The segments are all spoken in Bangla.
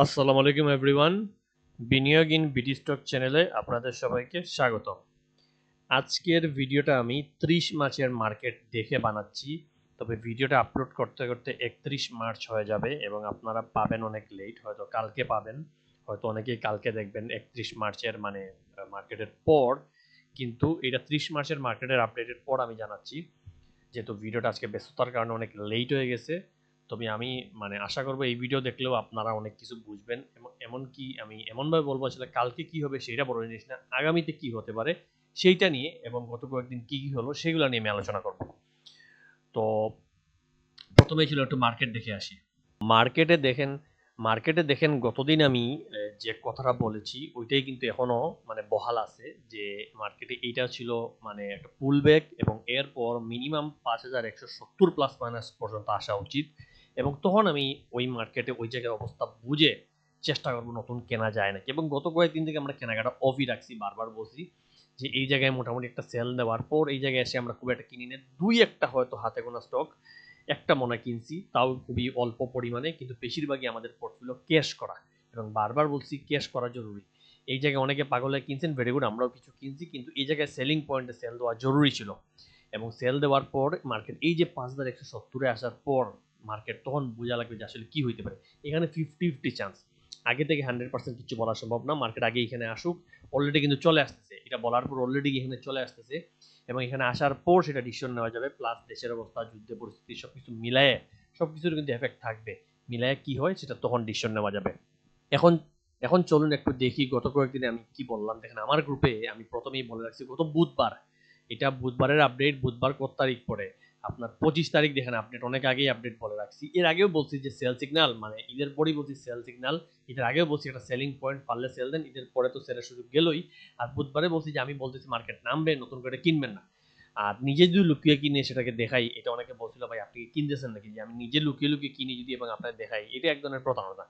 আসসালামু আলাইকুম এভরিওয়ান। বিনিয়োগ ইন বিডি স্টক চ্যানেলে আপনাদের সবাইকে স্বাগত। আজকের ভিডিওটা আমি 30 মার্চের মার্কেট দেখে বানাচ্ছি, তবে ভিডিওটা আপলোড করতে করতে 31 মার্চ হয়ে যাবে এবং আপনারা পাবেন অনেক লেট, হয়তো কালকে পাবেন, হয়তো অনেকেই কালকে দেখবেন 31 মার্চের মানে মার্কেটের পর। কিন্তু এটা 30 মার্চের মার্কেটের আপডেটের পর আমি জানাচ্ছি, যেহেতু ভিডিওটা আজকে ব্যস্ততার কারণে অনেক লেট হয়ে গেছে। তবে আমি আশা করবো এই ভিডিও দেখলেও আপনারা অনেক কিছু বুঝবেন। এমনকি আমি এমনভাবে বলবো আসলে কালকে কি হবে সেটা বড় জিনিস না, আগামীতে কি হতে পারে সেইটা নিয়ে এবং গত কয়েকদিন কি কি হলো সেগুলো নিয়ে আমি আলোচনা করব। তো প্রথমে ছিল একটু মার্কেট দেখে আসি। মার্কেটে দেখেন মার্কেটে দেখেন গতদিন আমি যে কথাটা বলেছি ওইটাই কিন্তু এখনো বহাল আছে, যে মার্কেটে এইটা ছিল একটা পুল ব্যাক এবং এরপর মিনিমাম 5170 প্লাস মাইনাস পর্যন্ত আসা উচিত। এবং তখন আমি ওই মার্কেটে ওই জায়গায় অবস্থা বুঝে চেষ্টা করবো নতুন কেনা যায় নাকি। এবং গত কয়েকদিন থেকে আমরা কেনাকাটা অফই রাখছি, বারবার বলছি যে এই জায়গায় মোটামুটি একটা সেল দেওয়ার পর এই জায়গায় এসে আমরা খুব একটা কিনি না, দুই একটা হয়তো হাতে গোনা স্টক একটা মনে কিনছি, তাও খুবই অল্প পরিমাণে, কিন্তু বেশিরভাগই আমাদের পোর্টফোলিও ক্যাশ করা। এবং বারবার বলছি ক্যাশ করা জরুরি। এই জায়গায় অনেকে পাগল হয়ে কিনছেন, ভেরি গুড, আমরাও কিছু কিনছি, কিন্তু এই জায়গায় সেলিং পয়েন্টে সেল দেওয়া জরুরি ছিল। এবং সেল দেওয়ার পর মার্কেট এই যে 5170-এ আসার পর মার্কেট তখন বোঝা লাগবে যে আসলে কি হইতে পারে। এখানে 50-50 চান্স, আগে থেকে 100% কিছু বলা সম্ভব না। মার্কেট আগে এখানে আসুক, অলরেডি কিন্তু চলে আসতেছে, এটা বলার পর অলরেডি এখানে চলে আসতেছে এবং এখানে আসার পর সেটা ডিসিশন নেওয়া যাবে। প্লাস দেশের অবস্থা, যুদ্ধ পরিস্থিতি সবকিছু মিলায়ে সবকিছুর কিন্তু এফেক্ট থাকবে, মিলায়ে কি হয় সেটা তখন ডিসিশন নেওয়া যাবে। এখন এখন চলুন একটু দেখি গত কয়েকদিনে আমি কি বললাম। দেখেন আমার গ্রুপে আমি প্রথমেই বলে রাখছি গত বুধবার, এটা বুধবারের আপডেট, বুধবার কত তারিখ পরে আপনার 25 তারিখ, দেখেন আপডেট অনেক আগেই আপডেট বলে রাখছি। এর আগেও বলছি যে সেল সিগন্যাল, ঈদের পরেই বলছি সেল সিগন্যাল। এটার আগেও বলছি একটা সেলিং পয়েন্ট, পারলে সেল দেন, ঈদের পরে তো সেলের সুযোগ গেলই। আর বুধবারে বলছি যে আমি বলতেছি মার্কেট নামবে, নতুন করে কিনবেন না। আর নিজে যদি লুকিয়ে কিনে সেটাকে দেখাই, এটা অনেকে বলছিল ভাই আপনি কিনতেছেন নাকি, যে আমি নিজে লুকিয়ে লুকিয়ে কিনি যদি এবং আপনার দেখাই, এটা এক ধরনের প্রতারণা।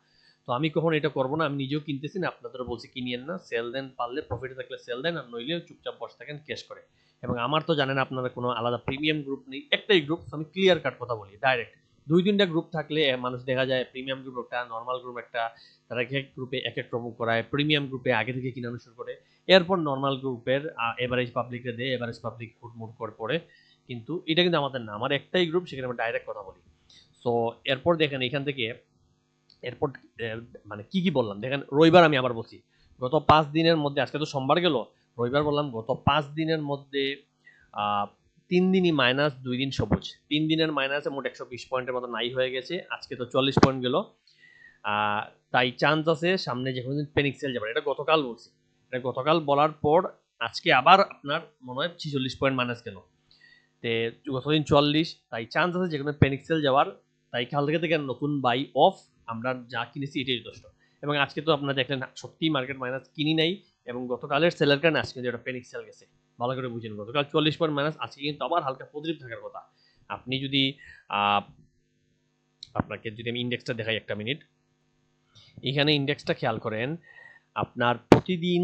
তো আমি কখনো এটা করবো না, আমি নিজেও কিনতেছি না, আপনাদেরও বলছি কিনিয়েন না, সেল দেন, পারলে প্রফিটে থাকলে সেল দেন, আর নইলে চুপচাপ বসে থাকেন ক্যাশ করে। এবং আমার তো জানেন আপনারা কোনো আলাদা প্রিমিয়াম গ্রুপ নেই, একটাই গ্রুপ, আমি ক্লিয়ার কাট কথা বলি ডাইরেক্ট। দুই তিনটা গ্রুপ থাকলে মানুষ দেখা যায় প্রিমিয়াম গ্রুপ একটা, নর্মাল গ্রুপ একটা, তারা এক এক গ্রুপে এক এক রকম করায়। প্রিমিয়াম গ্রুপে আগে থেকে কিনানো শুরু করে, এরপর নর্মাল গ্রুপের এভারেজ পাবলিকরে দেয়, এভারেজ পাবলিক হুটমুট করে পড়ে। কিন্তু এটা কিন্তু আমাদের না, আমার একটাই গ্রুপ, সেখানে আমরা ডাইরেক্ট কথা বলি। সো এরপর দেখেন এখান থেকে এরপর কি কি বললাম দেখেন। রবিবার আমি আবার বলছি গত 5 দিনের মধ্যে, আজকে তো সোমবার গেল, রবিবার বললাম গত 5 দিনের মধ্যে 3 দিনই মাইনাস, 2 দিন সবুজ। 3 দিনের মাইনাসে মোট 120 পয়েন্টের মতো নাই হয়ে গেছে, আজকে তো 40 পয়েন্ট গেল। তাই চান্স আছে সামনে যে কোনো দিন পেনিক সেল যাবে, এটা গতকাল বলছি। এটা গতকাল বলার পর আজকে আবার আপনার মনে হয় 46 পয়েন্ট মাইনাস গেল, তে গতদিন 44, তাই চান্স আছে যে কোনো পেনিক সেল যাওয়ার। তাই কাল থেকে নতুন বাই অফ, আমরা যা কিনেছি এটাই যথেষ্ট। এবং আজকে তো আপনারা দেখলেন সত্যিই মার্কেট মাইনাস কিনি নাই, এবং গতকালের সেলের কারণে আজকে কিন্তু একটা পেনিক সেল গেছে। ভালো করে বুঝেন, গতকাল 40 পয়েন্ট মাইনাস, আজকে কিন্তু আবার হালকা পজিটিভ থাকার কথা। আপনি যদি আপনাকে যদি আমি ইন্ডেক্সটা দেখাই একটা মিনিট, এখানে ইন্ডেক্সটা খেয়াল করেন, আপনার প্রতিদিন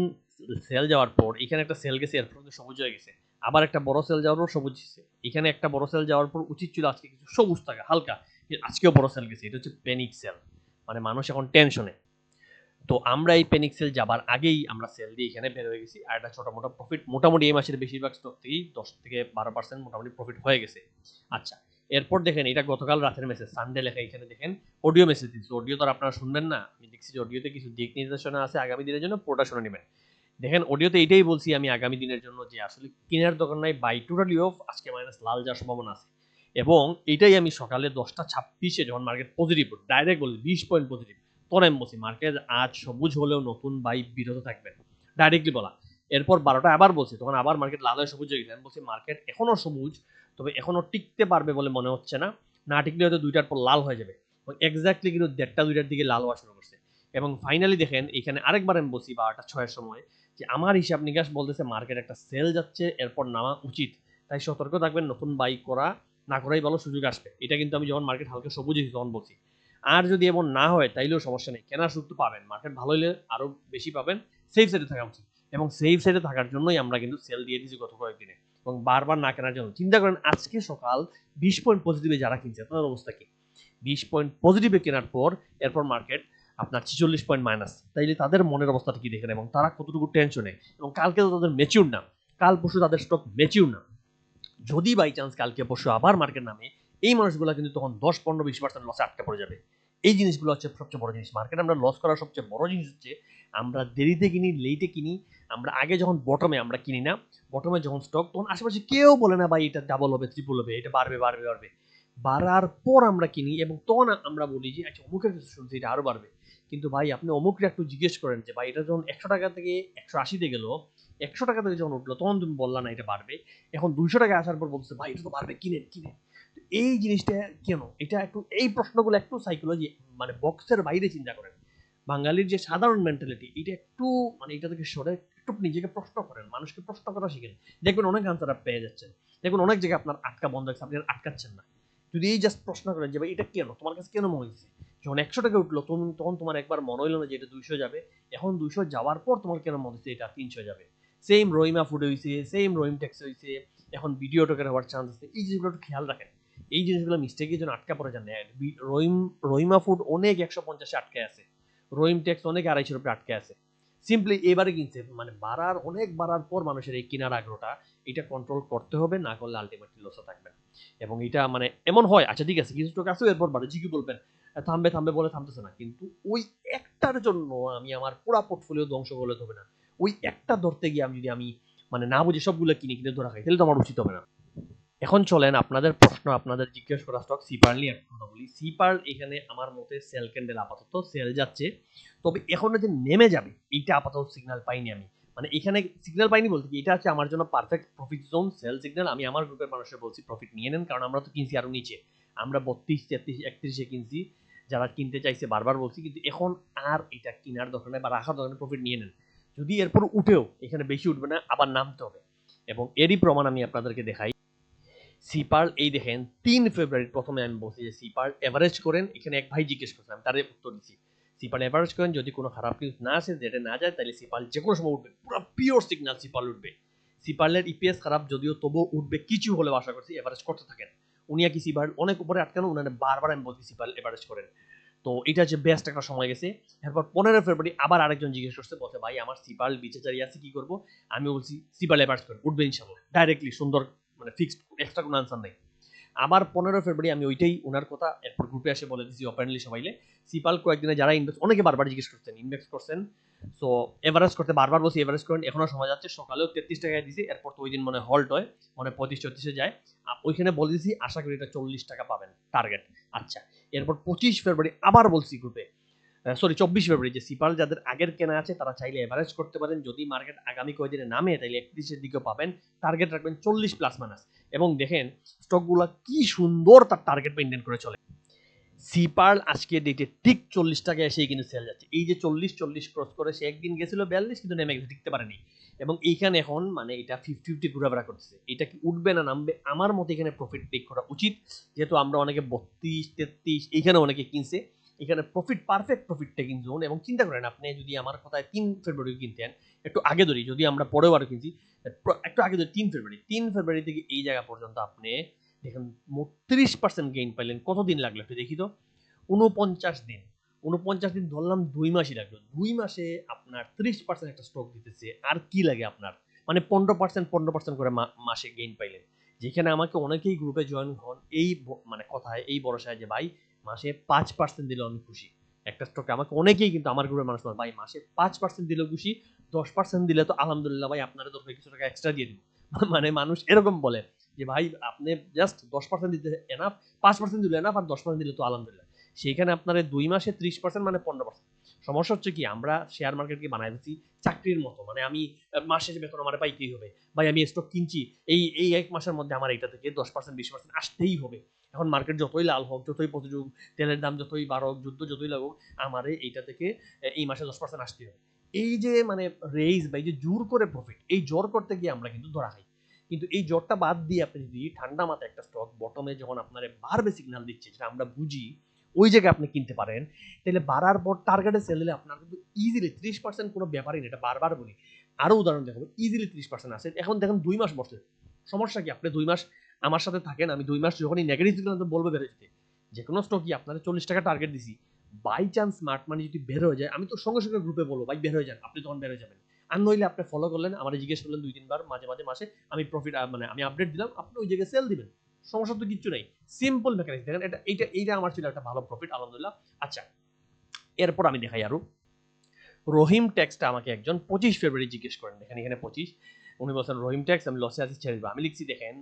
সেল যাওয়ার পর এখানে একটা সেল গেছে, এরপর সবুজ হয়ে গেছে, আবার একটা বড় সেল যাওয়ার পর সবুজ গেছে, এখানে একটা বড় সেল যাওয়ার পর উচিত ছিল আজকে কিছু সবুজ থাকা হালকা, আজকেও বড় সেল গেছে। এটা হচ্ছে প্যানিক সেল, মানুষ এখন টেনশনে। তো আমরা এই প্যানিক সেল যাবার আগেই আমরা সেল দিয়ে এখানে বের হয়ে গেছি, আর একটা ছোট মোটো প্রফিট মোটামুটি এই মাসের বেশিরভাগ স্টক থেকেই 10 থেকে 12% মোটামুটি প্রফিট হয়ে গেছে। আচ্ছা, এরপর দেখেন এটা গতকাল রাতের মেসেজ, সানডে লেখা, এখানে দেখেন অডিও মেসেজ দিচ্ছি। অডিও তো আপনারা শুনবেন না, আমি দেখছি যে অডিওতে কিছু দিক নির্দেশনা আছে আগামী দিনের জন্য, পুরোটা শুনে নেবেন। দেখেন অডিওতে এইটাই বলছি আমি আগামী দিনের জন্য, যে আসলে কেনার দরকার নাই, বাই টোটালি অফ, আজকে মাইনাস লাল যাওয়ার সম্ভাবনা আছে। এবং এটাই আমি সকালে 10টা 26-এ যখন মার্কেট পজিটিভ, ডাইরেক্ট বলি 20 পয়েন্ট পজিটিভ, তখন আমি বলছি মার্কেট আজ সবুজ হলেও নতুন বাই বিরত থাকবেন, ডাইরেক্টলি বলা। এরপর 12টা আবার বলছি, তখন আবার মার্কেট লাল হয়ে সবুজ হয়ে গেছে, আমি বলছি মার্কেট এখনো সবুজ, তবে এখনো টিকতে পারবে বলে মনে হচ্ছে না, না টিকলে হয়তো 2টার পর লাল হয়ে যাবে। এবং এক্স্যাক্টলি কিন্তু 1টা 2টার দিকে লাল হওয়া শুরু করছে। এবং ফাইনালি দেখেন এখানে আরেকবার আমি বলছি 12টা 6-এর সময়, যে আমার হিসাব নিকাশ বলতেছে মার্কেট একটা সেল যাচ্ছে, এরপর নামা উচিত, তাই সতর্ক থাকবেন, নতুন বাই করা না করাই ভালো, সুযোগ আসবে। এটা কিন্তু আমি যখন মার্কেট হালকা সবুজ হয়েছি তখন বলছি। আর যদি এমন না হয় তাইলেও সমস্যা নেই, কেনার সুযোগ তো পাবেন, মার্কেট ভালো হলে আরো বেশি পাবেন, সেফ সাইডে থাকা উচিত। এবং সেফ সাইডে থাকার জন্যই আমরা কিন্তু সেল দিয়ে দিয়েছি গত কয়েকদিনে, এবং বারবার না কেনার জন্য। চিন্তা করেন আজকে সকাল 20 পয়েন্ট পজিটিভে যারা কিনছে তাদের অবস্থা কি, 20 পয়েন্ট পজিটিভে কেনার পর এরপর মার্কেট আপনার 46 পয়েন্ট মাইনাস, তাইলে তাদের মনের অবস্থাটা কি দেখেন এবং তারা কতটুকু টেনশনে, এবং কালকে তো তাদের ম্যাচিউর না, কাল পরশু তাদের স্টক ম্যাচিউর না। যদি বাই চান্স কালকে পরশু আবার মার্কেট নামে, এই মানুষগুলো কিন্তু তখন 10, 15, 20% লসে আটকে পড়ে যাবে। এই জিনিসগুলো হচ্ছে সবচেয়ে বড় জিনিস। মার্কেট আমরা লস করার সবচেয়ে বড় জিনিস হচ্ছে আমরা দেরিতে কিনি, লেটে কিনি। আমরা আগে যখন বটমে আমরা কিনি না, বটমে যখন স্টক, তখন আশেপাশে কেউ বলে না ভাই এটা ডাবল হবে, ট্রিপল হবে, এটা বাড়বে বাড়বে বাড়বে। বাড়ার পর আমরা কিনি এবং তখন আমরা বলি যে আচ্ছা অমুকের কাছে শুনছি এটা আরো বাড়বে। কিন্তু ভাই আপনি অমুককে একটু জিজ্ঞেস করেন যে ভাই এটা যখন 100 টাকা থেকে 180-তে গেল, 100 টাকা থেকে যখন উঠলো তখন তুমি বললা না এটা বাড়বে, এখন 200 টাকা আসার পর বলছে ভাই এটা তো বাড়বে, কিনেন কিনেন। এই জিনিসটা কেন, এটা একটু এই প্রশ্নগুলো একটু সাইকোলজি মানে বক্সের বাইরে চিন্তা করেন। বাঙালির যে সাধারণ মেন্টালিটি এটা একটু মানে এটা থেকে সরে একটু নিজেকে প্রশ্ন করেন, মানুষকে প্রশ্ন করা শিখেন, দেখবেন অনেক আনসার আপনি পেয়ে যাচ্ছেন। দেখবেন অনেক জায়গায় আপনার আটকা বন্ধ হচ্ছে, আপনি আর আটকাচ্ছেন না। যদি এই জাস্ট প্রশ্ন করেন যে ভাই এটা কেন, তোমার কাছে কেন মনে হয়েছে, যখন 100 টাকা উঠলো তখন তোমার একবার মনে হইলো না যে এটা 200 যাবে, এখন 200 যাওয়ার পর তোমার কেন মনে হচ্ছে এটা 300 যাবে। সেম রহিমা ফুড হয়েছে, সেম রহিম ট্যাক্স হয়েছে, এখন ভিডিও টোকের হওয়ার চান্স আছে। এই জিনিসগুলো একটু খেয়াল রাখেন, এই জিনিসগুলো মিস্টেকের জন্য আটকা পড়ে যান না। রহিমা ফুড অনেক 150-এ আটকে আছে, রহিম ট্যাক্স অনেক 250-এর উপরে আটকে আছে। সিম্পলি এবারে কিনছে মানে বাড়ার অনেক বাড়ার পর মানুষের এই কেনার আগ্রহটা, এটা কন্ট্রোল করতে হবে, না করলে আলটিমেটলি লসে থাকবেন। এবং এটা মানে এমন হয়, আচ্ছা ঠিক আছে কিছু স্টক আছে এরপর বাড়ে, ঠিকই বলবেন থামবে থামবে বলে থামতেছে না, কিন্তু ওই একটার জন্য আমি আমার পুরো পোর্টফোলিও ধ্বংস করলে হবে না। ওই একটা ধরতে গিয়ে আমি যদি আমি মানে না বুঝে সবগুলো কিনে কিনে ধরা খাই, তাহলে তো আমার উচিত হবে না। এখন চলেন আপনাদের প্রশ্ন, আপনাদের জিজ্ঞেস করা স্টক সিপার্ল নিয়ে একটা কথা বলি। সিপার্ল এখানে আমার মতে সেল ক্যান্ডেল, আপাতত সেল যাচ্ছে, তবে এখন যে নেমে যাবে এইটা আপাতত সিগন্যাল পাইনি আমি। মানে এখানে সিগন্যাল পাইনি বলতে কি, এটা হচ্ছে আমার জন্য perfect profit zone, sell signal. আমি আমার গ্রুপের মানুষের বলছি প্রফিট নিয়ে নেন, কারণ আমরা তো কিনছি আরো নিচে, আমরা 32, 33, 31-এ কিনছি। যারা কিনতে চাইছে বারবার বলছি, কিন্তু এখন আর এটা কেনার দরকার নেই বা রাখার দরকার নেই, প্রফিট নিয়ে নেন। যদি এরপর উঠেও এখানে বেশি উঠবে না, আবার নামতে হবে। এবং এরই প্রমাণ আমি আপনাদেরকে দেখাই। সিপার্ল এই দেখেন 3 ফেব্রুয়ারি প্রথমে আমি বলছি যে সিপার্ল এভারেজ করেন, এখানে এক ভাই জিজ্ঞেস করছেন, আমি তার উত্তর দিচ্ছি। সিপার্ল এভারেজ করেন, যদি কোনো খারাপ নিউজ না আসে, যেটা না যায়, তাহলে সিপার্ল যে কোনো সময় উঠবে, পুরো পিওর সিগন্যাল সিপার্ল উঠবে। সিপার্লের ইপিএস খারাপ যদিও, তবুও উঠবে, কিছু হলে আশা করছি, এভারেজ করতে থাকেন। উনি কি সিপার্ল অনেক উপরে আটকানো, উনার বারবার আমি বলছি সিপার্ল এভারেজ করেন। তো এটা হচ্ছে বেস্ট একটা সময় গেছে। এরপর 15 ফেব্রুয়ারি আবার আরেকজন জিজ্ঞেস করছে, বলছে ভাই আমার সিপার্ল বিচারি আছে কি করবো, আমি বলছি সিপার্ল এভারেজ করেন, উঠবে ইনশাল্লাহ, ডাইরেক্টলি সুন্দর, মানে ফিক্সড, এক্সট্রা কোনো আনসার নেই। আবার 15 ফেব্রুয়ারি আমি ওইটাই ওনার কথা এরপর গ্রুপে এসে বলে দিচ্ছি ওপেনলি সবাইলে। সিপাল কয়েকদিনে যারা ইনভেস্ট, অনেকে বারবার জিজ্ঞেস করছেন ইনভেস্ট করছেন, সো এভারেজ করতে বারবার বলছি এভারেজ করেন, এখনো সময় যাচ্ছে। সকালেও 33 টাকায় দিছি, এরপর তো ওই দিন মনে হল্ট হয়, মানে 35-34-এ যায়। ওইখানে বলে দিছি আশা করি এটা 40 টাকা পাবেন টার্গেট। আচ্ছা, এরপর 25 ফেব্রুয়ারি আবার বলছি গ্রুপে, সরি 24 ফেব্রুয়ারি, যে সিপাল যাদের আগের কেনা আছে তারা চাইলে এভারেজ করতে পারেন, যদি মার্কেট আগামী কয়েকদিনে নামে তাহলে 31-এর দিকেও পাবেন, টার্গেট রাখবেন 40 প্লাস মাইনাস। এবং দেখেন স্টকগুলো কি সুন্দর তার টার্গেট মেনটেন করে চলে। সিপার্ল আজকে ডেটে ঠিক 40 টাকায় এসে কিন্তু সেল যাচ্ছে। এই যে 40 ক্রস করে সে একদিন গেছিল 42, কিন্তু নেমে গেছে, টিকতে পারেনি। এবং এইখানে এখন মানে এটা 50-50 ঘোরাফেরা করতেছে, এটা কি উঠবে না নামবে, আমার মতে এখানে প্রফিট টেক করা উচিত। যেহেতু আমরা অনেকে 32, 33 এইখানে অনেকে কিনছে, এখানে profit, perfect profit taking zone. এবং চিন্তা করেন আপনি যদি আমার কথায় 3 ফেব্রুয়ারি কিনতেন, একটু আগে ধরি, যদি আমরা পরেও আরো কিনছি, একটু আগে ধরি 3 ফেব্রুয়ারি থেকে এই জায়গা পর্যন্ত আপনি দেখেন 30% গেইন পাইলেন। কতদিন লাগলো একটু দেখি তো, 49 দিন। 49 দিন ধরলাম 2 মাসই লাগলো, 2 মাসে আপনার 30% একটা স্টক দিতেছে, আর কি লাগে আপনার, মানে 15% করে মাসে গেইন পাইলেন। যেখানে আমাকে অনেকেই গ্রুপে জয়েন হন এই মানে কথায়, এই ভরসায় যে ভাই মাসে 5% দিলে আমি খুশি। একটা স্টকে আমাকে অনেকেই, কিন্তু আমার গ্রুপের মানুষ ভাই মাসে 5% দিলেও খুশি, 10% দিলে তো আলহামদুলিল্লাহ ভাই, আপনারা তো কিছু টাকা এক্সট্রা দিয়ে দিব। মানে মানুষ এরকম বলে যে ভাই আপনি জাস্ট 10% দিতে এনাফ, 5% দিলে এনাফ, আর 10% দিলে তো আলহামদুলিল্লাহ। সেইখানে আপনার 2 মাসে 30% মানে 15%। সমস্যা হচ্ছে কি, আমরা শেয়ার মার্কেটকে বানাই দিচ্ছি চাকরির মতো, মানে আমি মাসে যে বেতন আমার পাইতেই হবে, ভাই আমি স্টক কিনছি, এই 1 মাসের মধ্যে আমার এইটা থেকে 10% 20% আসতেই হবে। এখন মার্কেট যতই লাল হোক, যতই প্রতিযোগ, তেলের দাম যতই বাড়ুক, যুদ্ধ যতই লাগুক, আমারে এইটা থেকে এই মাসে 10% আসতেই হবে। এই যে মানে রেইজ বা এই যে জোর করে প্রফিট, এই জোর করতে গিয়ে আমরা কিন্তু ধরা খাই। কিন্তু এই জোরটা বাদ দিয়ে আপনি যদি ঠান্ডা মাথায় একটা স্টক বটমে যখন আপনার বাড়বে সিগন্যাল দিচ্ছে, যেটা আমরা বুঝি, ওই জায়গায় আপনি কিনতে পারেন, তাহলে বাড়ার পর টার্গেটে সেল দিলে আপনার কিন্তু ইজিলি 30% কোনো ব্যাপারই না। এটা বারবার বলি, আরো উদাহরণ দেখাবো, ইজিলি 30% আছে। এখন দেখেন 2 মাস বসে, সমস্যা কি, আপনি 2 মাস আমার সাথে থাকেন, আমি 2 মাস যখনই নেগেটিভ সিগন্যাল বলবো বেড়ে যেতে, যে কোনো স্টকই আপনার 40 টাকা টার্গেট দিছি, বাই চান্স স্মার্ট মানি যদি বের হয়ে যায়, আমি তো সঙ্গে সঙ্গে গ্রুপে বলবো ভাই বের হয়ে যান, আপনি তখন বের হয়ে যাবেন। আর নইলে আপনি ফলো করলেন, আমার জিজ্ঞেস করলেন 2-3 বার মাঝে মাঝে মাসে, আমি প্রফিট মানে আমি আপডেট দিলাম, আপনি ওই জায়গায় সেল দিবেন, সমস্যা তো কিচ্ছু নাই। সিম্পল মেকানিক্স দেখেন, এইটা আমার ছিল একটা ভালো প্রফিট আলহামদুলিল্লাহ। আচ্ছা, এরপর আমি দেখাই আরো। রহিম ট্যাক্সটা আমাকে একজন 25 ফেব্রুয়ারি জিজ্ঞেস করেন, দেখেন এখানে 25, উনি বলছেন রহিম ট্যাক্স আমি লসে আছি ছেড়ে দেবো। আমি লিখছি দেখেন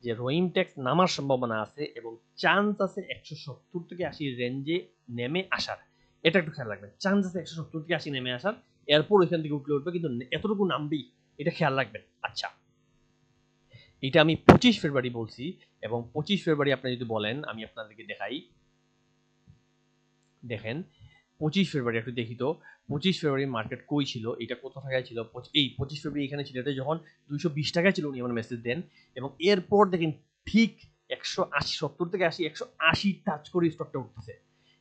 যে রহিম ট্যাক্স নামার সম্ভাবনা আছে এবং চান্স আছে 170 থেকে 80 রেঞ্জে নেমে আসার। এটা একটু খেয়াল রাখবেন, চান্স আছে 170 থেকে 80 নেমে আসার, এরপর ওইখান থেকে উঠবে, কিন্তু এতটুকু নামবেই, এটা খেয়াল রাখবেন। আচ্ছা, এটা আমি 25 ফেব্রুয়ারি বলছি, এবং 25 ফেব্রুয়ারি আপনি যদি বলেন, আমি আপনাদেরকে দেখাই, দেখেন 25 ফেব্রুয়ারি একটু দেখি তো, 25 ফেব্রুয়ারি মার্কেট কই ছিল, এটা কত টাকায় ছিল, এই 25 ফেব্রুয়ারি এখানে ছিল, এটা যখন 220 টাকায় ছিল উনি আমার মেসেজ দেন, এবং এরপর দেখেন ঠিক 180, 70 থেকে 80, 180 টাচ করে স্টকটা উঠতেছে,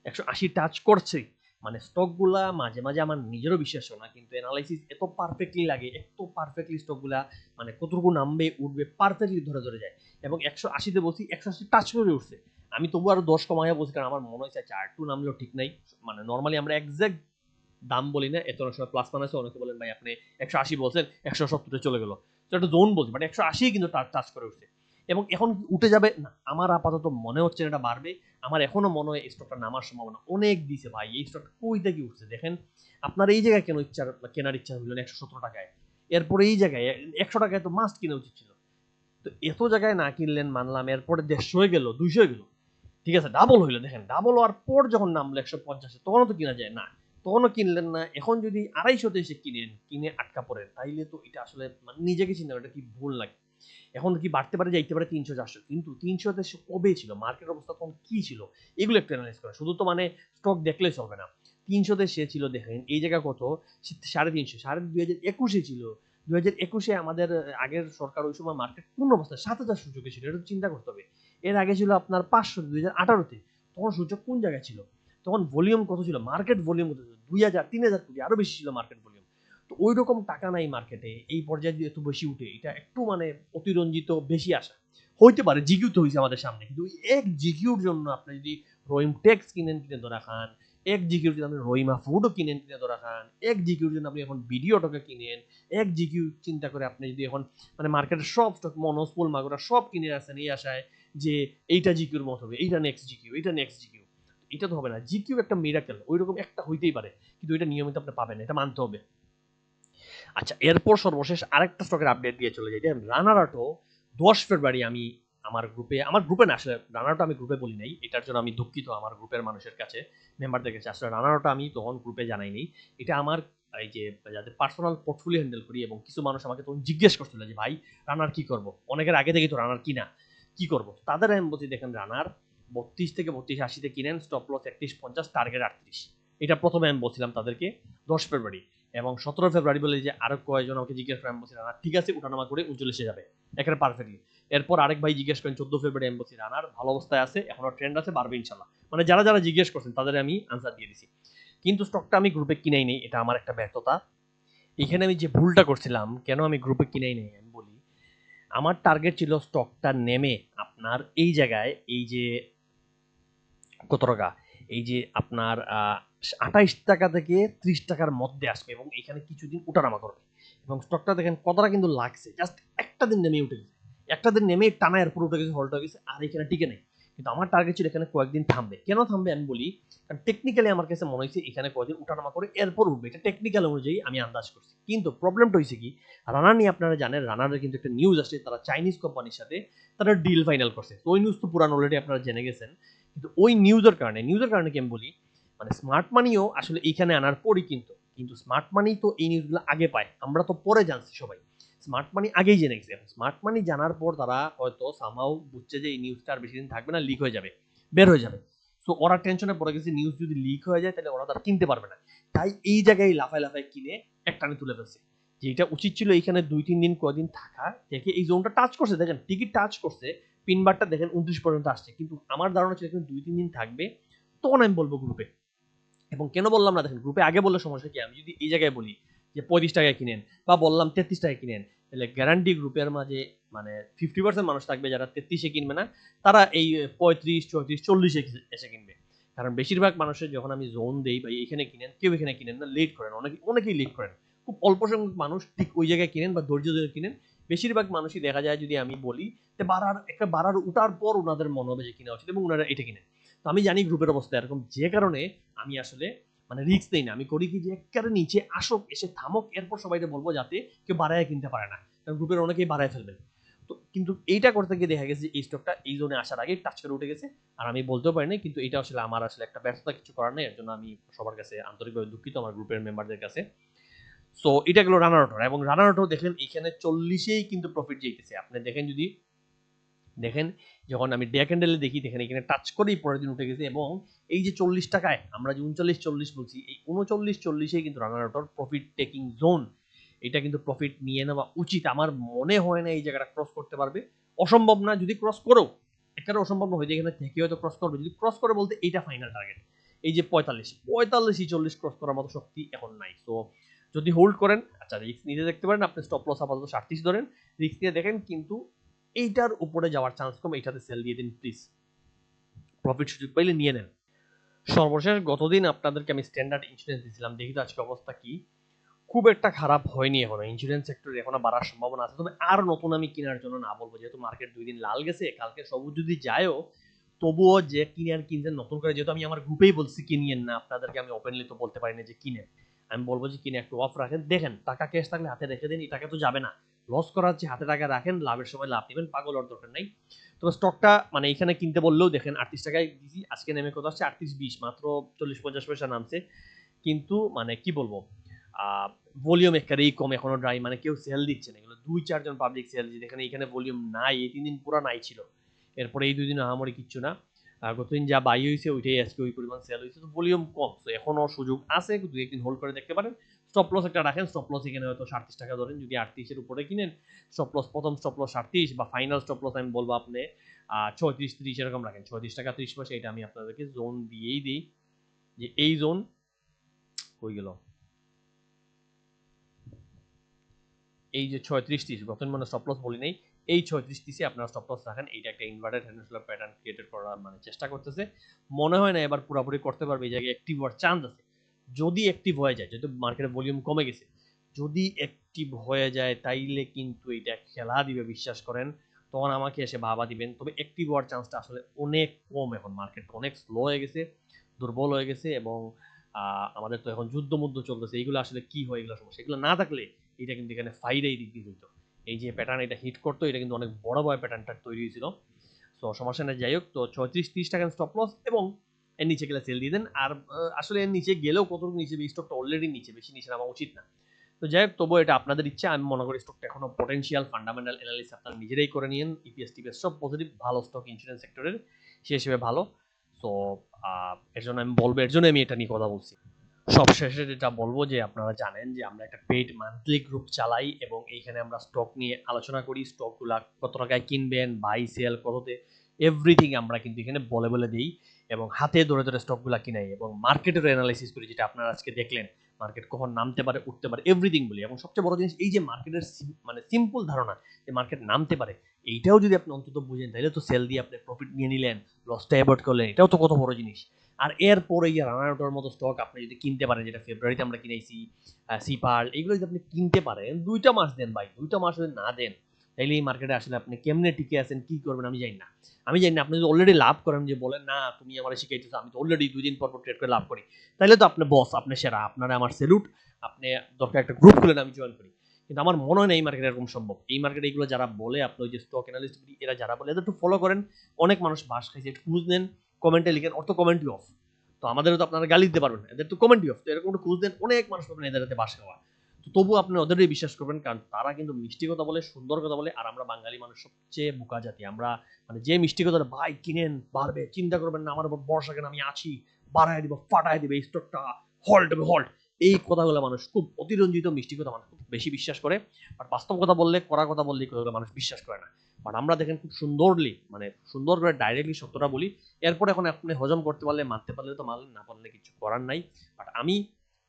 180 টাচ করছে। মানে স্টকগুলা মাঝে মাঝে আমার নিজেরও বিশ্বাস হয় না, কিন্তু অ্যানালাইসিস এত পারফেক্টলি লাগে, এত পারফেক্টলি স্টকগুলা মানে কতটুকু নামবে উঠবে পারফেক্টলি ধরে ধরে যায়, এবং 180-তে বলছি 180 টাচ করে উঠছে। আমি তবু আরো 10 কমাইয়া বলছি, কারণ আমার মনে হয়েছে চার টু নামলেও ঠিক নাই। মানে নর্মালি আমরা এক্সাক্ট দাম বলি না, এত অনেক সময় প্লাস মাইনাস, অনেকে বলেন ভাই আপনি 180 বলছেন 170-এ চলে গেল, তো একটা জোন বলছি, বাট 180 কিন্তু টাচ করে উঠছে, এবং এখন উঠে যাবে না আমার আপাতত মনে হচ্ছে এটা বাড়বে। আমার এখনো মনে হয় এই স্টকটা নামার সম্ভাবনা অনেক দিছে ভাই, এই স্টকটা কই থেকে উঠছে দেখেন। আপনার এই জায়গায় কেন কেনার ইচ্ছা হইল 117 টাকায়, এরপরে এই জায়গায় 100 টাকায় তো মাস্ট কিনা উচিত ছিল, তো এত জায়গায় না কিনলেন মানলাম, এরপরে 150 হয়ে গেল, 200 হয়ে গেল, ঠিক আছে ডাবল হইলো, দেখেন ডাবল হওয়ার পর যখন নামলো 150, তখনও তো কিনা যায় না, তখনও কিনলেন না। এখন যদি 250-তে এসে কিনে আটকা পড়েন, তাইলে তো এটা আসলে মানে নিজেকে চিন্তা করেন এটা কি ভুল লাগে। এখন কি বাড়তে পারে, যাইতে পারে 300-400, কিন্তু 300-তে কবে ছিল, মার্কেট অবস্থা তখন কি ছিল, এগুলো একটু অ্যানালাইজ করেন, শুধু তো মানে স্টক দেখলে চলবে না। 300-তে সে ছিল, দেখেন এই জায়গা কত, 350, 2021-এ ছিল, 2021-এ আমাদের আগের সরকার ওই সময় মার্কেট কোন অবস্থায় 7,000 সূচকে ছিল, এটা চিন্তা করতে হবে। এর আগে ছিল আপনার 500 2018-তে, তখন সূচক কোন জায়গায় ছিল, তখন ভলিউম কত ছিল, মার্কেট ভলিউম কত ছিল, 2000-3000 কোটি, আরো বেশি ছিল মার্কেট ভলিউম। তো ওই রকম টাকা নাই মার্কেটে, এই পর্যায়ে যদি এত বেশি উঠে, এটা একটু মানে অতিরঞ্জিত বেশি আশা হইতে পারে। জিকিউ তো হয়েছে আমাদের সামনে, কিন্তু এক জিকিউর জন্য আপনি যদি রহিম টেক্স কিনে ধরা খান, এক জিকিউর জন্য আপনি রহিমা ফুডও কিনে ধরা খান, এক জিকিউর জন্য আপনি এখন ভিডিওটাকে কিনেন, এক জিকিউ চিন্তা করে আপনি যদি এখন মানে মার্কেটের সব স্টক মনোসপোল মাগুরা সব কিনে আসেন এই আশায় যে এইটা জিকিউর মত হবে, এইটা নেক্সট জিকিউ, এইটা নেক্সট জিকিউ, এটা তো হবে না। জিকিউ একটা মিরাকেল, ওইরকম একটা হইতেই পারে, কিন্তু এটা নিয়মিত আপনি পাবেন, এটা মানতে হবে। আচ্ছা, এরপর সর্বশেষ আরেকটা স্টকের আপডেট দিয়ে চলে যাই, রানারাটো 10 ফেব্রুয়ারি আমি আমার গ্রুপে না, আসলে রানারাটো আমি গ্রুপে বলি নাই, এটার জন্য আমি দুঃখিত আমার গ্রুপের মানুষের কাছে, মেম্বারদের কাছে। আসলে রানারাটো আমি তখন গ্রুপে জানাই নেই, এটা আমার এই যে যাদের পার্সোনাল পোর্টফোলিও হ্যান্ডেল করি, এবং কিছু মানুষ আমাকে তখন জিজ্ঞেস করছিল যে ভাই রানার কি করব, অনেকের আগে থেকেই তো রানার কিনা, কি করব, তাদের আমি বলছি দেখেন রানার 32 থেকে 3280-তে কিনেন, স্টপ লস 3150, টার্গেট 38, এটা প্রথমে আমি বলছিলাম তাদেরকে 10 ফেব্রুয়ারি। এবং 17 ফেব্রুয়ারি বলে যে আরো কয়েকজন আমাকে জিজ্ঞেস করেন, আমি বলছি রানার ঠিক আছে, উঠানামা করে 39 যাবে একেবারে পারফেক্টলি। এরপর আরেক ভাই জিজ্ঞেস করেন 14 ফেব্রুয়ারি, আমি বলছি রানার ভালো অবস্থায় আছে, এখনো ট্রেন্ড আছে, বাড়বে ইনশাল্লাহ। মানে যারা যারা জিজ্ঞেস করছেন তাদের আমি আনসার দিয়ে দিছি, কিন্তু স্টকটা আমি গ্রুপে কিনাই নেই, এটা আমার একটা ব্যর্থতা। এখানে আমি যে ভুলটা করছিলাম, কেন আমি গ্রুপে কিনাই নেই আমি বলি। আমার টার্গেট ছিল স্টকটা নেমে আপনার এই জায়গায়, এই যে কত টাকা, এই যে আপনার 28 টাকা থেকে 30 টাকার মধ্যে আসবে, এবং এখানে কিছুদিন উঠানামা করবে, এবং স্টকটা দেখেন কতটা কিন্তু লাগছে, জাস্ট একটা দিন নেমে উঠে গেছে, একটা দিন নেমে টানা এরপর উঠে গেছে, হল্ট হয়ে গেছে, আর এখানে টিকে নেই। কিন্তু আমার টার্গেট ছিল এখানে কয়েকদিন থামবে, কেন থামবে আমি বলি, কারণ টেকনিক্যালি আমার কাছে মনে হয়েছে এখানে কয়েকদিন উঠানামা করে এরপর উঠবে, এটা টেকনিক্যাল অনুযায়ী আমি আন্দাজ করছি। কিন্তু প্রবলেমটা হয়েছে কি, রানার নিয়ে আপনারা জানেন, রানারের কিন্তু একটা নিউজ আসছে, তারা চাইনিজ কোম্পানির সাথে তারা ডিল ফাইনাল করছে, তো ওই নিউজ তো পুরান অলরেডি আপনারা জেনে গেছেন। কিন্তু ওই নিউজের কারণে কি আমি বলি, মানে স্মার্ট মানিও আসলে এইখানে আনার পরই, কিন্তু স্মার্ট মানি তো এই নিউজগুলো আগে পায়, আমরা তো পরে জানছি সবাই, স্মার্ট মানি আগেই জেনে গেছে। স্মার্ট মানি জানার পর তারা হয়তো সামহাউ বুঝছে যে এই নিউজটা আর বেশি দিন থাকবে না, লিক হয়ে যাবে, বের হয়ে যাবে। তো ওরা টেনশনে পড়ে গেছে, নিউজ যদি লিক হয়ে যায় তাহলে ওরা তারা কিনতে পারবে না, তাই এই জায়গায় লাফায় লাফায় কিনে একটানে তুলে ফেলছে। যে এটা উচিত ছিল এইখানে 2-3 দিন কদিন থাকা, দেখে এই জোনটা টাচ করছে, দেখেন টিকিট টাচ করছে, পিনবারটা দেখেন 29 পর্যন্ত আসছে, কিন্তু আমার ধারণা ছিল এখানে 2-3 দিন থাকবে, তখন আমি বলবো গ্রুপে। এবং কেন বললাম না, দেখেন গ্রুপে আগে বললে সমস্যা কি, আমি যদি এই জায়গায় বলি যে 35 টাকায় কিনেন, বা বললাম 33 টাকায় কিনেন, তাহলে গ্যারান্টি গ্রুপের মাঝে মানে 50% মানুষ থাকবে যারা 33-এ কিনবে না, তারা এই 35, 34, 40-এ এসে কিনবে। কারণ বেশিরভাগ মানুষের যখন আমি জোন দেই বা এখানে কিনেন, কেউ এখানে কিনেন না, লেট করেন, অনেকেই লেট করেন। খুব অল্প সংখ্যক মানুষ ঠিক ওই জায়গায় কিনেন বা ধৈর্য ধরে কিনেন। বেশিরভাগ মানুষই দেখা যায় যদি আমি বলি যে বাড়ার উঠার পর ওনাদের মনে হবে যে কিনা উচিত এবং ওনারা এটা কিনেন। তো আমি জানি গ্রুপের অবস্থা এরকম, যে কারণে আমি আসলে মানে রিস্ক নেই না। আমি করি কি যে একেবারে নিচে আসুক, এসে থামুক, এরপর সবাইকে বলবো যাতে কেউ বাড়ায় কিনতে পারে না, কারণ গ্রুপের অনেকেই বাড়ায় ফেলবে। তো কিন্তু এইটা করতে গিয়ে দেখা গেছে যে এই স্টকটা এই জোনে আসার আগে টাচ করে উঠে গেছে, আর আমি বলতেও পারিনি। কিন্তু এটা আসলে আমার আসলে একটা ব্যর্থতা, কিছু করার নেই। এর জন্য আমি সবার কাছে আন্তরিকভাবে দুঃখিত, আমার গ্রুপের মেম্বারদের কাছে। সো এটা গেল রানার অটো, এবং রানার অটো দেখেন এখানে 40-এই কিন্তু প্রফিট যেতেছে। আপনি দেখেন, যদি দেখেন যখন আমি ডে ক্যান্ডেলে দেখি, দেখেন এখানে টাচ করেই পরের দিন উঠে গেছে, এবং এই যে 40 টাকায় আমরা যে 39-40 বলছি, এই 39-40-এই কিন্তু রানার অটোর প্রফিট টেকিং জোন। এটা কিন্তু প্রফিট নিয়ে নেওয়া উচিত। আমার মনে হয় না এই জায়গাটা ক্রস করতে পারবে। অসম্ভব না, যদি ক্রস করো, একেবারে অসম্ভব না হয়ে যায়, এখানে থেকে হয়তো ক্রস করবে। যদি ক্রস করে বলতে এইটা ফাইনাল টার্গেট। এই যে 45-40 ক্রস করার মতো শক্তি এখন নাই। তো যদি হোল্ড করেন, আচ্ছা রিস্ক নিতে দেখতে পারেন, আপনি স্টপ লস আপাতত 37 ধরেন, রিস্ক নিয়ে দেখেন, কিন্তু এইটার উপরে যাওয়ার চান্স কম। এইটাতে সেল দিয়ে দিন প্লিজ, প্রফিট সুযোগ পাইলে নিয়ে নেন। সর্বশেষ গতদিন আপনাদেরকে আমি স্ট্যান্ডার্ড ইন্স্যুরেন্স দিয়েছিলাম, দেখি তো আজকে অবস্থা কি। খুব একটা খারাপ হয়নি, এখনো ইন্স্যুরেন্স সেক্টরে এখনো বাড়ার সম্ভাবনা আছে। তবে আর নতুন আমি কেনার জন্য না বলবো, যেহেতু মার্কেট 2 দিন লাল গেছে, কালকে সবুজ যদি যায়ও, তবুও যে কিনে কিনছেন নতুন করে, যেহেতু আমি আমার গ্রুপেই বলছি কিনিয়েন না, আপনাদেরকে আমি ওপেনলি তো বলতে পারি না যে কিনেন। আমি বলবো যে কিনে একটু অফ রাখেন, দেখেন টাকা ক্যাশ থাকলে হাতে রেখে দিন, এই টাকা তো যাবে না। লস করার চেয়ে হাতে টাকা রাখেন, লাভের সময় লাভ নেবেন, পাগল হওয়ার দরকার নাই। তবে স্টকটা মানে এখানে কিনতে বললেও দেখেন 38 টাকায় দিছি, আজকে নেমে কত আসছে 38-20, মাত্র 40-50 পয়সা নামছে। কিন্তু মানে কি বলবো, ভলিউম একেবারেই কম, এখনো ড্রাই, মানে কেউ সেল দিচ্ছে না। এগুলো 2-4 জন পাবলিক সেল দিচ্ছে, এখানে এখানে ভলিউম নাই, এই 3 দিন পুরো নাই ছিল। এরপরে এই 2 দিন আহামরি কিচ্ছু না। গতদিন যা বাই হয়েছে ওইটাই আজকে ওই পরিমাণ সেল হয়েছে, তো ভলিউম কম, তো এখনো সুযোগ আছে, 2-1 দিন হোল্ড করে দেখতে পারেন। স্টপ লস একটা রাখেন, স্টপ লস এখানে হয়তো 37 টাকা ধরেন, যদি 38-এর উপরে কিনেন, স্টপ লস প্রথম স্টপ লস 38, বা ফাইনাল স্টপ লস আমি বলবো আপনি 36-30 এরকম রাখেন, 36 টাকা 30 পয়সা। এটা আমি আপনাদেরকে জোন দিয়েই দিই, যে এই জোন হয়ে গেল, এই যে 36-30 গত মানে স্টপ লস বলি নাই, এই 36-30 আপনারা স্টপ লস রাখেন। এইটা একটা ইনভার্টেড হ্যান্ডেল প্যাটার্ন ক্রিয়েট করার মানে চেষ্টা করতেছে, মনে হয় না এবার পুরোপুরি করতে পারবে। এই জায়গায় অ্যাক্টিভ হওয়ার চান্স আছে, যদি অ্যাক্টিভ হয়ে যায়, যেহেতু মার্কেটের ভলিউম কমে গেছে, যদি অ্যাক্টিভ হয়ে যায় তাইলে কিন্তু এটা খেলা দিবে, বিশ্বাস করেন। তখন আমাকে এসে ভাবা দিবেন। তবে অ্যাক্টিভ হওয়ার চান্সটা আসলে অনেক কম, এখন মার্কেট অনেক স্লো হয়ে গেছে, দুর্বল হয়ে গেছে, এবং আমাদের তো এখন যুদ্ধ মুদ্ধ চলতেছে, এইগুলো আসলে কি হয়, এগুলো সমস্যা, এগুলো না থাকলে এটা কিন্তু এখানে ফাইডাই দিক দিয়ে হইতো। এই যে প্যাটার্ন এটা হিট করতো, এটা কিন্তু অনেক বড় বড় প্যাটার্নটা তৈরি হয়েছিল। সো সমস্যা নেই, যাই হোক। তো 36-30 টাকা স্টপ লস, এবং এর নিচে গেলে সেল দিয়ে দেন। আর আসলে এর নিচে গেলেও কতটুকু নিচে, এই স্টকটা অলরেডি নিচে, বেশি নিচে নামা উচিত না। তো যাই হোক, তবুও এটা আপনাদের ইচ্ছা। আমি মনে করি স্টকটা এখনো পটেনশিয়াল, ফান্ডামেন্টাল অ্যানালিসিস আপনারা নিজেরাই করে নিন। ইপিএস টিপিএস সব পজিটিভ, ভালো স্টক ইন্স্যুরেন্স সেক্টরের সে হিসেবে ভালো। সো এর জন্য আমি বলবো, এর জন্য আমি এটা নিয়ে কথা বলছি। সবশেষে যেটা বলবো, যে আপনারা জানেন যে আমরা একটা পেইড মান্থলি গ্রুপ চালাই, এবং এইখানে আমরা স্টক নিয়ে আলোচনা করি, স্টকগুলা কত টাকায় কিনবেন, বাই সেল কততে, এভরিথিং আমরা কিন্তু এখানে বলে বলে দিই, এবং হাতে ধরে ধরে স্টকগুলা কিনাই, এবং মার্কেটের অ্যানালাইসিস করি, যেটা আপনারা আজকে দেখলেন। মার্কেট কখন নামতে পারে, উঠতে পারে, এভরিথিং বলি। এবং সবচেয়ে বড় জিনিস, এই যে মার্কেটের মানে সিম্পল ধারণা যে মার্কেট নামতে পারে, এইটাও যদি আপনি অন্তত বুঝেন, তাহলে তো সেল দিয়ে আপনি প্রফিট নিয়ে নিলেন, লসটা অ্যাভয়েড করলেন, এটাও তো কত বড় জিনিস। আর এরপরে এই রানার মতো স্টক আপনি যদি কিনতে পারেন, যেটা ফেব্রুয়ারিতে আমরা কিনেছি, সিপার, এগুলো যদি আপনি কিনতে পারেন, 2টা মাস দেন ভাই, 2টা মাস যদি না দেন, তাইলে এই মার্কেটে আসলে আপনি কেমনে টিকে আছেন, কি করবেন আমি জানি না। আমি জানি না, আপনি যদি অলরেডি লাভ করেন, যে বলেন না তুমি আমার শিখাইতেছো, আমি তো অলরেডি 2 দিন পর পর ট্রেড করে লাভ করি, তাহলে তো আপনি বস, আপনি সেরা, আপনারা আমার সেলুট। আপনি দরকার একটা গ্রুপ খুলেন, আমি জয়েন করি। কিন্তু আমার মনে হয় না এই মার্কেটে এরকম সম্ভব। এই মার্কেটে এগুলো যারা বলে, আপনি ওই যে স্টক অ্যানালিস্ট, এরা যারা বলে, এদের একটু ফলো করেন। অনেক মানুষ বাস খাইছে, একটু খোঁজ নেন, কমেন্টে লিখেন, অর্থ কমেন্টই অফ। তো আমাদেরও তো আপনারা গালি দিতে পারবেন, এদের তো কমেন্টই অফ। তো এরকম একটু খোঁজ দেন, অনেক মানুষ পাবেন এদের হাতে বাস খাওয়া। তো তবু আপনি ওদেরই বিশ্বাস করবেন, কারণ তারা কিন্তু মিষ্টি কথা বলে, সুন্দর কথা বলে। আর আমরা বাঙালি মানুষ সবচেয়ে বোকা জাতি, আমরা মানে যে মিষ্টি কথা, ভাই কিনেন বাড়বে, চিন্তা করবেন না, আমার উপর ভরসা কেন, আমি আছি, বাড়ায় দিব, ফাটায় দিবে, এই স্টকটা হল্ট হবে, হল্ট। এই কথাগুলো মানুষ খুব অতিরঞ্জিত মিষ্টি কথা মানুষ খুব বেশি বিশ্বাস করে। বাট বাস্তব কথা বললে, কড়া কথা বললে, এই কথাগুলো মানুষ বিশ্বাস করে না। বাট আমরা দেখেন খুব সুন্দরলি, মানে সুন্দর করে ডাইরেক্টলি সত্যটা বলি। এরপর এখন আপনি হজম করতে পারলে, মানতে পারলে তো মানলেন, না পারলে কিছু করার নাই। বাট আমি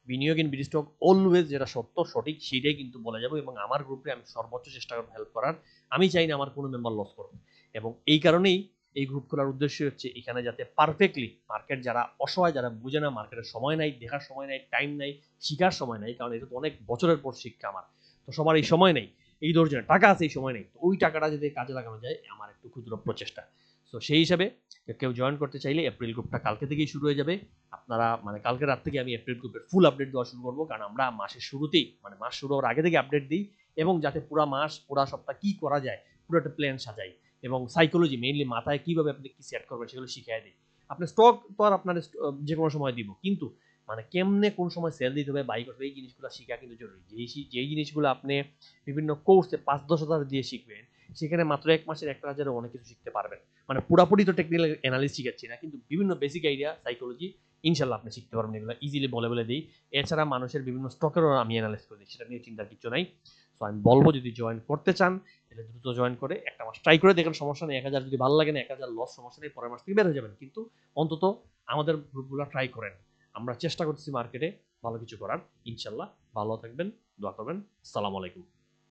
বিনিয়োগ ইন বিডি স্টক অলওয়েজ যেটা সত্য সঠিক সেটাই কিন্তু বলে যাবো, এবং আমার গ্রুপে আমি সর্বোচ্চ চেষ্টা করবো হেল্প করার। আমি চাই না আমার কোনো মেম্বার লস করুক, এবং এই কারণেই এই গ্রুপ খোলার উদ্দেশ্য হচ্ছে এখানে যাতে পারফেক্টলি মার্কেট যারা অসহায়, যারা বুঝে না, মার্কেটের সময় নাই, দেখার সময় নাই, টাইম নাই, শিখার সময় নাই, কারণ এটা তো অনেক বছরের পর শিক্ষা আমার, তো সবার এই সময় নেই, এই ধৈর্য নেই, টাকা আছে এই সময় নেই, তো ওই টাকাটা যদি কাজে লাগানো যায় আমার একটু ক্ষুদ্র প্রচেষ্টা। তো সেই হিসাবে কেউ জয়েন করতে চাইলে এপ্রিল গ্রুপটা কালকে থেকেই শুরু হয়ে যাবে। আপনারা মানে কালকে রাত থেকে আমি এপ্রিল গ্রুপের ফুল আপডেট দেওয়া শুরু করবো, কারণ আমরা মাসের শুরুতেই মানে মাস শুরু হওয়ার আগে থেকে আপডেট দিই, এবং যাতে পুরা মাস পুরা সপ্তাহ কি করা যায় পুরো একটা প্ল্যান সাজাই, এবং সাইকোলজি মেইনলি মাথায় কিভাবে আপনি কি সেট করবেন সেগুলো শিখিয়ে দিই। আপনি স্টক তো আর আপনার যে কোনো সময় দিব, কিন্তু মানে কেমনে কোন সময় সেল দিতে হবে, বাই করতে হবে, এই জিনিসগুলো শেখা কিন্তু জরুরি। যেই জিনিসগুলো আপনি বিভিন্ন কোর্সে 5-10 হাজার দিয়ে শিখবেন, সেখানে মাত্র 1 মাসের 1 হাজারে অনেক কিছু শিখতে পারবেন। মানে পুরাপুরি তো টেকনিক্যাল অ্যানালিস্ট শিখাচ্ছি না, কিন্তু বিভিন্ন বেসিক আইডিয়া সাইকোলজি ইনশাল্লাহ আপনি শিখতে পারবেন, এগুলো ইজিলি বলে দিই। এছাড়া মানুষের বিভিন্ন স্টকেরও আমি অ্যানালাইজ করে দিই, সেটা নিয়ে চিন্তার কিছু নাই। তো আমি বলবো যদি জয়েন করতে চান তাহলে দ্রুত জয়েন করে একটা মাস ট্রাই করে দেখেন, সমস্যা নেই। 1,000 যদি ভালো লাগে না, 1,000 লস, সমস্যা নেই, পরের মাস থেকে বের হয়ে যাবেন, কিন্তু অন্তত আমাদের গ্রুপগুলো ট্রাই করেন। আমরা চেষ্টা করতেছি মার্কেটে ভালো কিছু করার। ইনশাল্লাহ ভালো থাকবেন, দোয়া করবেন। আসসালামু আলাইকুম।